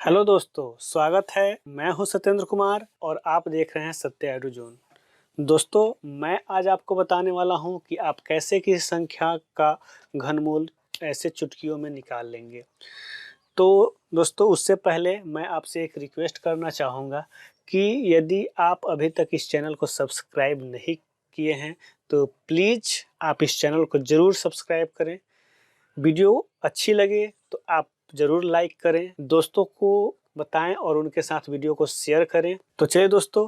Hello दोस्तों, स्वागत है। मैं हूं सत्येंद्र कुमार और आप देख रहे हैं सत्य एडू जोन। दोस्तों, मैं आज आपको बताने वाला हूं कि आप कैसे किसी संख्या का घनमूल ऐसे चुटकियों में निकाल लेंगे। तो दोस्तों, उससे पहले मैं आपसे एक रिक्वेस्ट करना चाहूँगा कि यदि आप अभी तक इस चैनल को सब्सक्राइब नहीं किए हैं तो प्लीज़ आप इस चैनल को ज़रूर सब्सक्राइब करें। वीडियो अच्छी लगे तो आप ज़रूर लाइक करें, दोस्तों को बताएं और उनके साथ वीडियो को शेयर करें। तो चलिए दोस्तों,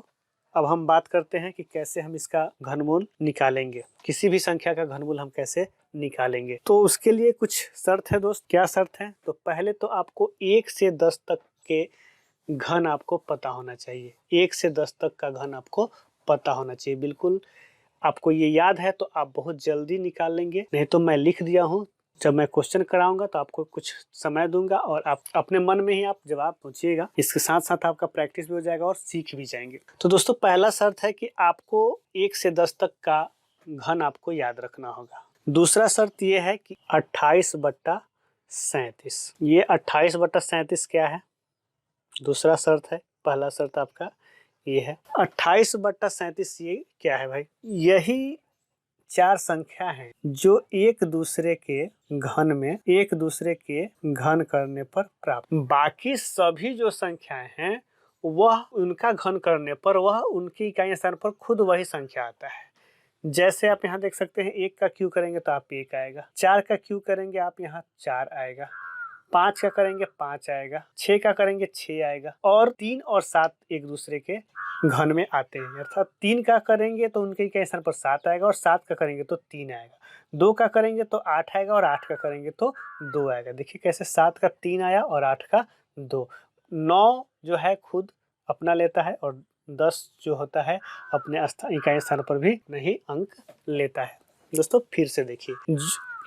अब हम बात करते हैं कि कैसे हम इसका घनमूल निकालेंगे, किसी भी संख्या का घनमूल हम कैसे निकालेंगे। तो उसके लिए कुछ शर्त है दोस्त। क्या शर्त है? तो पहले तो आपको 1 से 10 तक के घन आपको पता होना चाहिए। 1 से 10 तक का घन आपको पता होना चाहिए। बिल्कुल आपको ये याद है तो आप बहुत जल्दी निकाल लेंगे, नहीं तो मैं लिख दिया हूँ। जब मैं क्वेश्चन कराऊंगा तो आपको कुछ समय दूंगा और आप अपने मन में ही आप जवाब पूछिएगा। इसके साथ साथ आपका प्रैक्टिस भी हो जाएगा और सीख भी जाएंगे। तो दोस्तों, पहला शर्त है कि आपको 1 से 10 तक का घन आपको याद रखना होगा। दूसरा शर्त ये है कि 28/37। ये 28/37 क्या है? दूसरा शर्त है। पहला शर्त आपका ये है 28/37। ये क्या है भाई? यही 4 संख्या हैं जो एक दूसरे के घन में एक दूसरे के घन करने पर प्राप्त। बाकी सभी जो संख्याएं हैं वह उनका घन करने पर वह उनकी इकाई स्थान पर खुद वही संख्या आता है। जैसे आप यहाँ देख सकते हैं, 1 का क्यू करेंगे तो आप 1 आएगा, 4 का क्यू करेंगे आप यहाँ 4 आएगा, 5 का करेंगे 5 आएगा, 6 का करेंगे 6 आएगा, और 3 और 7 एक दूसरे के घन में आते हैं। अर्थात 3 का करेंगे तो उनके इकाई स्थान पर 7 आएगा और 7 का करेंगे तो 3 आएगा, 2 का करेंगे तो 8 आएगा और 8 का करेंगे तो 2 आएगा। देखिए कैसे 7 का 3 आया और 8 का 2। 9 जो है खुद अपना लेता है और 10 जो होता है अपने इकाई स्थान पर भी नहीं अंक लेता है। दोस्तों फिर से देखिए,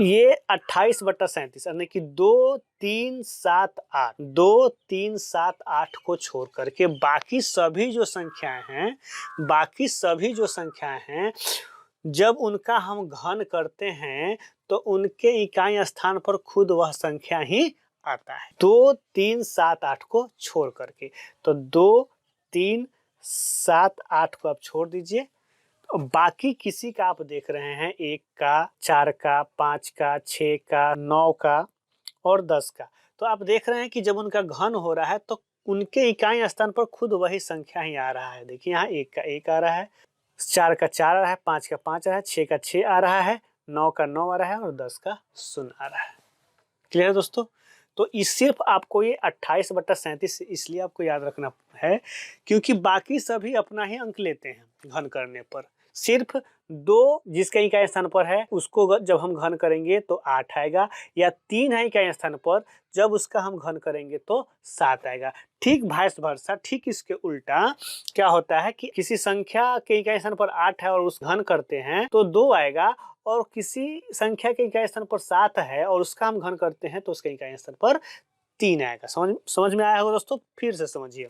ये 28/37 यानी कि 2, 3, 7, 8, 2, 3, 7, 8 को छोड़ करके बाकी सभी जो संख्याएं हैं जब उनका हम घन करते हैं तो उनके इकाई स्थान पर खुद वह संख्या ही आता है। 2, 3, 7, 8 को छोड़ करके, तो 2, 3, 7, 8 को आप छोड़ दीजिए। बाकी किसी का आप देख रहे हैं 1 का, 4 का, 5 का, 6 का, 9 का और 10 का, तो आप देख रहे हैं कि जब उनका घन हो रहा है तो उनके इकाई स्थान पर खुद वही संख्या ही आ रहा है। देखिए यहाँ 1 का 1 आ रहा है, 4 का 4 आ रहा है, 5 का 5 आ रहा है, 6 का 6 आ रहा है, 9 का 9 आ रहा है और 10 का 0 आ रहा है। क्लियर है दोस्तों? तो इस सिर्फ आपको ये 28/37 इसलिए आपको याद रखना है क्योंकि बाकी सभी अपना ही अंक लेते हैं घन करने पर। सिर्फ 2 जिसका इकाई स्थान पर है उसको जब हम घन करेंगे तो 8 आएगा, या 3 है इकाई स्थान पर जब उसका हम घन करेंगे तो 7 आएगा। ठीक वाइस वर्सा, ठीक इसके उल्टा क्या होता है कि किसी संख्या के इकाई स्थान पर 8 है और उस घन करते हैं तो 2 आएगा, और किसी संख्या के इकाई स्थान पर 7 है और उसका हम घन करते हैं तो उसके इकाई स्थान पर 3 आएगा। समझ में आया होगा दोस्तों? फिर से समझिए,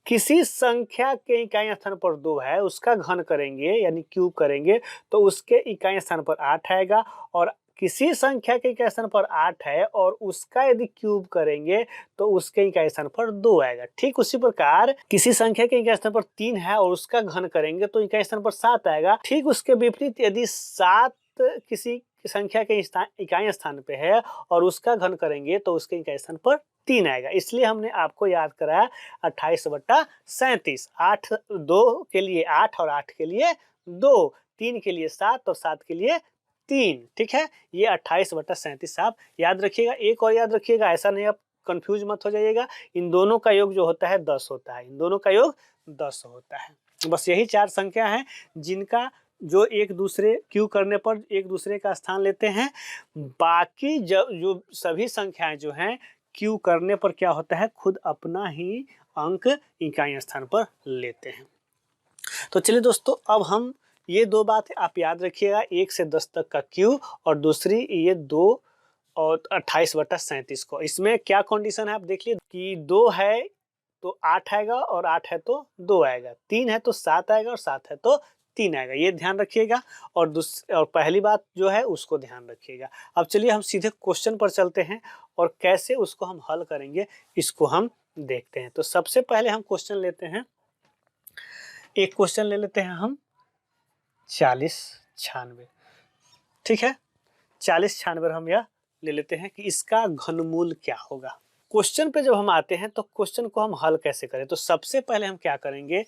किसी संख्या के इकाई स्थान पर 2 है, उसका घन करेंगे यानी क्यूब करेंगे तो उसके इकाई स्थान पर 8 आएगा, और किसी संख्या के इकाई स्थान पर 8 है और उसका यदि क्यूब करेंगे तो उसके इकाई स्थान पर 2 आएगा। ठीक उसी प्रकार किसी संख्या के इकाई स्थान पर 3 है और उसका घन करेंगे तो इकाई स्थान पर 7 आएगा। ठीक उसके विपरीत यदि 7 किसी संख्या के इकाई स्थान पे है और उसका घन करेंगे तो उसके इकाई स्थान पर 3 आएगा। इसलिए हमने आपको याद कराया 28/37। 8 2 के लिए 8 और 8 के लिए 2, 3 के लिए 7 और 7 के लिए 3। ठीक है, ये 28/37 आप याद रखिएगा। एक और याद रखिएगा, ऐसा नहीं आप कंफ्यूज मत हो जाइएगा, इन दोनों का योग जो होता है 10 होता है। इन दोनों का योग 10 होता है। बस यही 4 संख्या हैं जिनका जो एक दूसरे क्यू करने पर एक दूसरे का स्थान लेते हैं। बाकी जो सभी संख्याएं जो हैं क्यू करने पर क्या होता है, खुद अपना ही अंक इकाई स्थान पर लेते हैं। तो चलिए दोस्तों, अब हम ये 2 बातें आप याद रखिएगा, 1 से 10 तक का क्यू और दूसरी ये 2 और 28/37 को। इसमें क्या कंडीशन है आप देख लीजिए कि 2 है तो 8 आएगा और 8 है तो 2 आएगा, 3 है तो 7 आएगा और 7 है तो 3 आएगा। ये ध्यान रखिएगा और पहली बात जो है उसको ध्यान रखिएगा। अब चलिए हम सीधे क्वेश्चन पर चलते हैं और कैसे उसको हम हल करेंगे इसको हम देखते हैं। तो सबसे पहले हम क्वेश्चन लेते हैं, एक क्वेश्चन ले लेते हैं हम 40 96। ठीक है, 40 96 हम यह ले लेते हैं कि इसका घनमूल क्या होगा। क्वेश्चन पे जब हम आते हैं तो क्वेश्चन को हम हल कैसे करें, तो सबसे पहले हम क्या करेंगे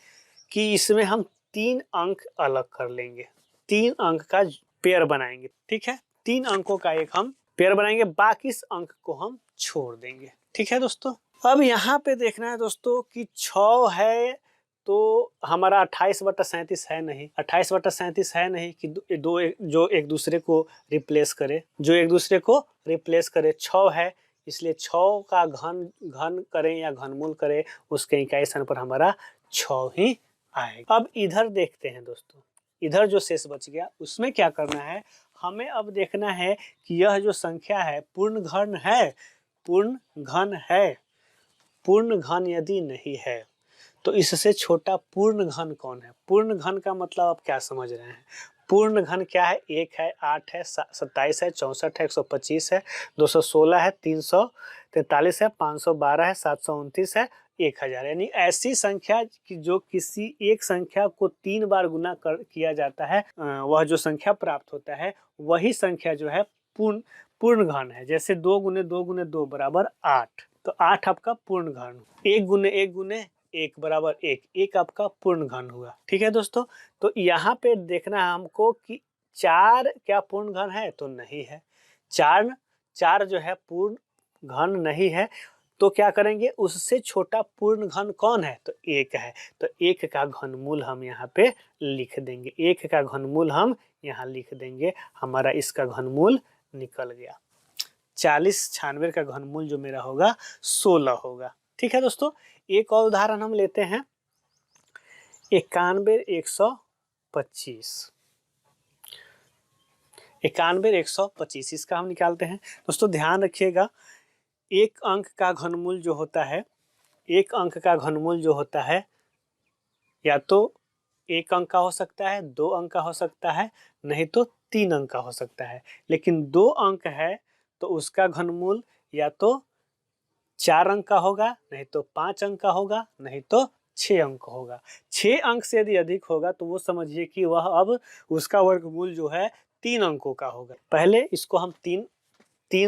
कि इसमें हम 3 अंक अलग कर लेंगे, 3 अंक का पेयर बनाएंगे। ठीक है, 3 अंकों का एक हम पेयर बनाएंगे, बाकी इस अंक को हम छोड़ देंगे। ठीक है दोस्तों, अब यहाँ पे देखना है दोस्तों कि 6 है तो हमारा 28/37 है नहीं, 28/37 है नहीं कि जो एक दूसरे को रिप्लेस करे, 6 है, इसलिए 6 का घन करें या घनमूल करें, उसके इकाई स्थान पर हमारा 6 ही आएगा। अब इधर देखते हैं दोस्तों, इधर जो शेष बच गया उसमें क्या करना है, हमें अब देखना है कि यह जो संख्या है पूर्ण घन है, पूर्ण घन यदि नहीं है तो इससे छोटा पूर्ण घन कौन है। पूर्ण घन का मतलब आप क्या समझ रहे हैं, पूर्ण घन क्या है, 1 है, 8 है, 27 है, 64 है, 125 है, 216 है, 343 है, 512 है, 729 है, 1000। यानी ऐसी संख्या कि जो किसी एक संख्या को 3 बार गुना किया जाता है, वह जो संख्या प्राप्त होता है वही संख्या जो है पूर्ण घन है। जैसे 2 गुने 2 गुने 2 बराबर 8, तो 8 आपका पूर्ण घन। 1 गुने 1 गुने 1 बराबर 1, 1 आपका पूर्ण घन हुआ। ठीक है दोस्तों, तो यहाँ पे देखना है हमको कि 4 क्या पूर्ण घन है, तो नहीं है। 4 जो है पूर्ण घन नहीं है, तो क्या करेंगे, उससे छोटा पूर्ण घन कौन है, तो 1 है। तो 1 का घनमूल हम यहाँ पे लिख देंगे, 1 का घनमूल हम यहाँ लिख देंगे, हमारा इसका घनमूल निकल गया। 40 96 का घनमूल जो मेरा होगा 16 होगा। ठीक है दोस्तों, एक और उदाहरण हम लेते हैं 91 125। 91 125 इसका हम निकालते हैं। दोस्तों ध्यान रखिएगा, एक अंक का घनमूल जो होता है, एक अंक का घनमूल जो होता है या तो 1 अंक का हो सकता है, 2 अंक का हो सकता है, नहीं तो 3 अंक का हो सकता है। लेकिन 2 अंक है तो उसका घनमूल या तो 4 अंक का होगा, नहीं तो 5 अंक का होगा, नहीं तो 6 अंक होगा। 6 अंक से यदि अधिक होगा तो वो समझिए कि वह अब उसका वर्गमूल जो है 3 अंकों का होगा। पहले इसको हम तीन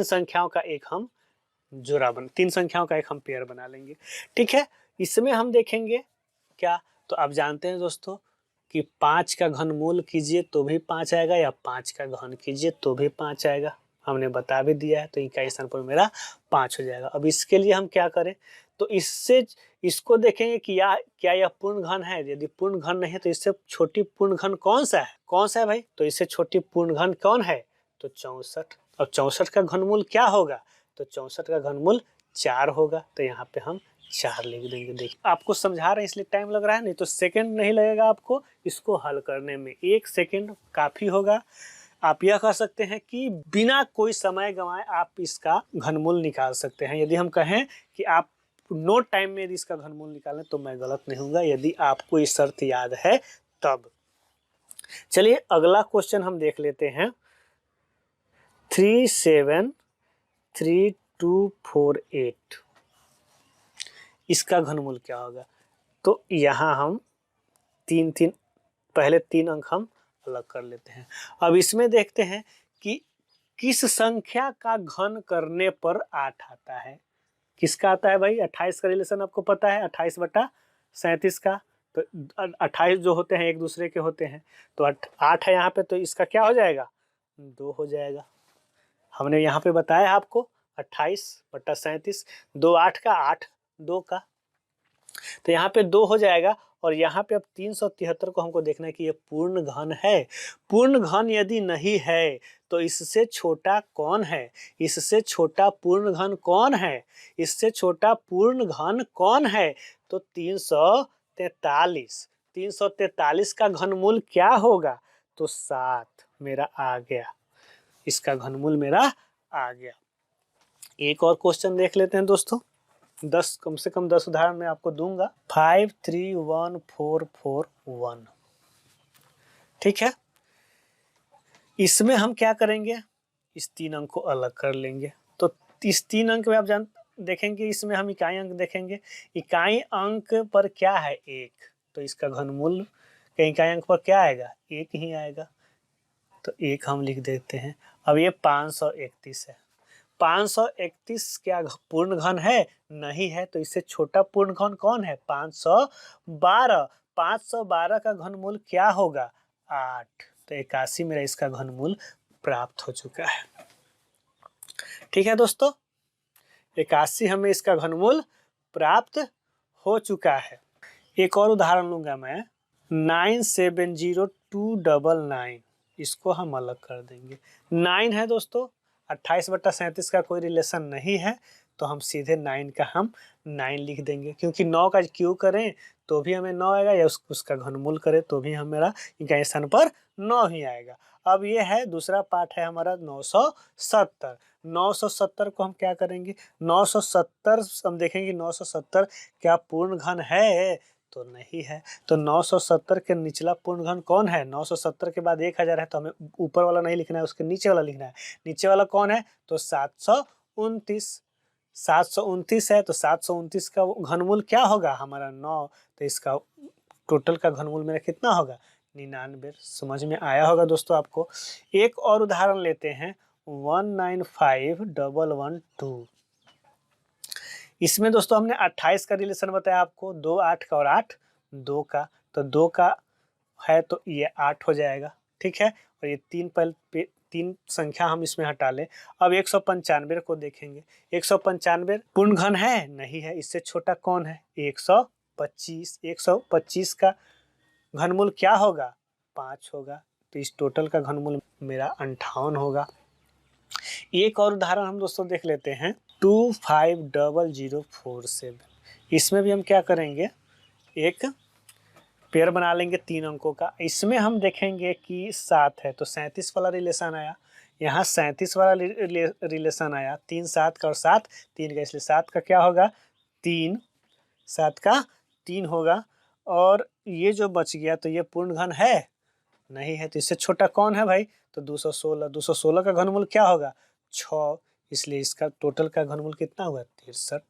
संख्याओं का एक हम तीन संख्याओं का एक हम पेयर बना लेंगे। ठीक है, इसमें हम देखेंगे क्या, तो आप जानते हैं दोस्तों कि 5 का घनमूल कीजिए तो भी 5 आएगा, या 5 का घन कीजिए तो भी 5 आएगा, हमने बता भी दिया है। तो इकाई स्थान पर मेरा 5 हो जाएगा। अब इसके लिए हम क्या करें, तो इसको देखेंगे कि क्या यह पूर्ण घन है। यदि पूर्ण घन नहीं है तो इससे छोटी पूर्ण घन कौन सा है भाई, तो इससे छोटी पूर्ण घन कौन है, तो 64। और 64 का घनमूल क्या होगा, तो 64 का घनमूल 4 होगा। तो यहाँ पे हम 4 लिख देंगे। देखिए आपको समझा रहे हैं इसलिए टाइम लग रहा है, नहीं तो सेकंड नहीं लगेगा आपको इसको हल करने में, 1 सेकंड काफी होगा। आप यह कर सकते हैं कि बिना कोई समय गंवाए आप इसका घनमूल निकाल सकते हैं। यदि हम कहें कि आप नो टाइम में यदि इसका घनमूल निकालें तो मैं गलत नहीं हूँगा, यदि आपको ये शर्त याद है तब। चलिए अगला क्वेश्चन हम देख लेते हैं 373248। इसका घनमूल क्या होगा, तो यहाँ हम पहले 3 अंक हम अलग कर लेते हैं। अब इसमें देखते हैं कि किस संख्या का घन करने पर 8 आता है। किसका आता है भाई, 28 का रिलेशन आपको पता है, 28/37 का। तो 28 जो होते हैं एक दूसरे के होते हैं, तो 8 है यहाँ पे, तो इसका क्या हो जाएगा, 2 हो जाएगा। हमने यहाँ पे बताया आपको 28/37, 2 8 का 8 2 का, तो यहाँ पे 2 हो जाएगा। और यहाँ पे अब 373 को हमको देखना है कि ये पूर्ण घन है। पूर्ण घन यदि नहीं है तो इससे छोटा कौन है, इससे छोटा पूर्ण घन कौन है, इससे छोटा पूर्ण घन कौन है, तो 343 का घनमूल क्या होगा, तो 7 मेरा आ गया, इसका घनमूल मेरा आ गया। एक और क्वेश्चन देख लेते हैं दोस्तों, 10 कम से कम 10 उदाहरण मैं आपको दूंगा। 531441। ठीक है, इसमें हम क्या करेंगे, इस 3 अंक को अलग कर लेंगे। तो इस 3 अंक में आप देखेंगे, इसमें हम इकाई अंक देखेंगे, इकाई अंक पर क्या है 1, तो इसका घनमूल के इकाई अंक पर क्या आएगा 1 ही आएगा, तो 1 हम लिख देते हैं। अब ये 531 है, 531 क्या पूर्ण घन है? नहीं है, तो इससे छोटा पूर्ण घन कौन है? 512। 512 का घनमूल क्या होगा? 8। तो 81 मेरा इसका घनमूल प्राप्त हो चुका है। ठीक है दोस्तों, 81 हमें इसका घनमूल प्राप्त हो चुका है। एक और उदाहरण लूंगा मैं, 970299, इसको हम अलग कर देंगे। 9 है दोस्तों, 28/37 का कोई रिलेशन नहीं है, तो हम सीधे 9 का हम 9 लिख देंगे, क्योंकि 9 का क्यू करें तो भी हमें 9 आएगा, या उसका घनमूल करें तो भी हमारा इकाई स्थान पर 9 ही आएगा। अब ये है दूसरा पार्ट है हमारा 970। 970 को हम क्या करेंगे? 970 हम देखेंगे 970 क्या पूर्ण घन है? तो नहीं है, तो 970 के निचला पूर्ण घन कौन है? 970 के बाद 1000 है, तो हमें ऊपर वाला नहीं लिखना है, उसके नीचे वाला लिखना है। नीचे वाला कौन है? तो 729। 729 है, तो 729 का घनमूल क्या होगा? हमारा 9, तो इसका टोटल का घनमूल मेरा कितना होगा? 99। समझ में आया होगा दोस्तों आपको। एक और उदाहरण लेते हैं, 195112। इसमें दोस्तों हमने 28 का रिलेशन बताया आपको, 2 8 का और 8 2 का, तो 2 का है तो ये 8 हो जाएगा। ठीक है, और ये 3 संख्या हम इसमें हटा लें। अब 195 को देखेंगे, 195 पूर्ण घन है? नहीं है, इससे छोटा कौन है? 125। 125 का घनमूल क्या होगा? 5 होगा, तो इस टोटल का घनमूल मेरा 58 होगा। एक और उदाहरण हम दोस्तों देख लेते हैं, 250047। इसमें भी हम क्या करेंगे, एक पेयर बना लेंगे 3 अंकों का। इसमें हम देखेंगे कि 7 है, तो 37 वाला रिलेशन आया, यहाँ 37 वाला रिलेशन आया, 3 7 का और 7 3 का, इसलिए 7 का क्या होगा? 3, 7 का 3 होगा। और ये जो बच गया, तो ये पूर्ण घन है? नहीं है, तो इससे छोटा कौन है भाई? तो 216। 216 का घनमूल क्या होगा? 6, इसलिए इसका टोटल का घनमूल कितना हुआ? 63।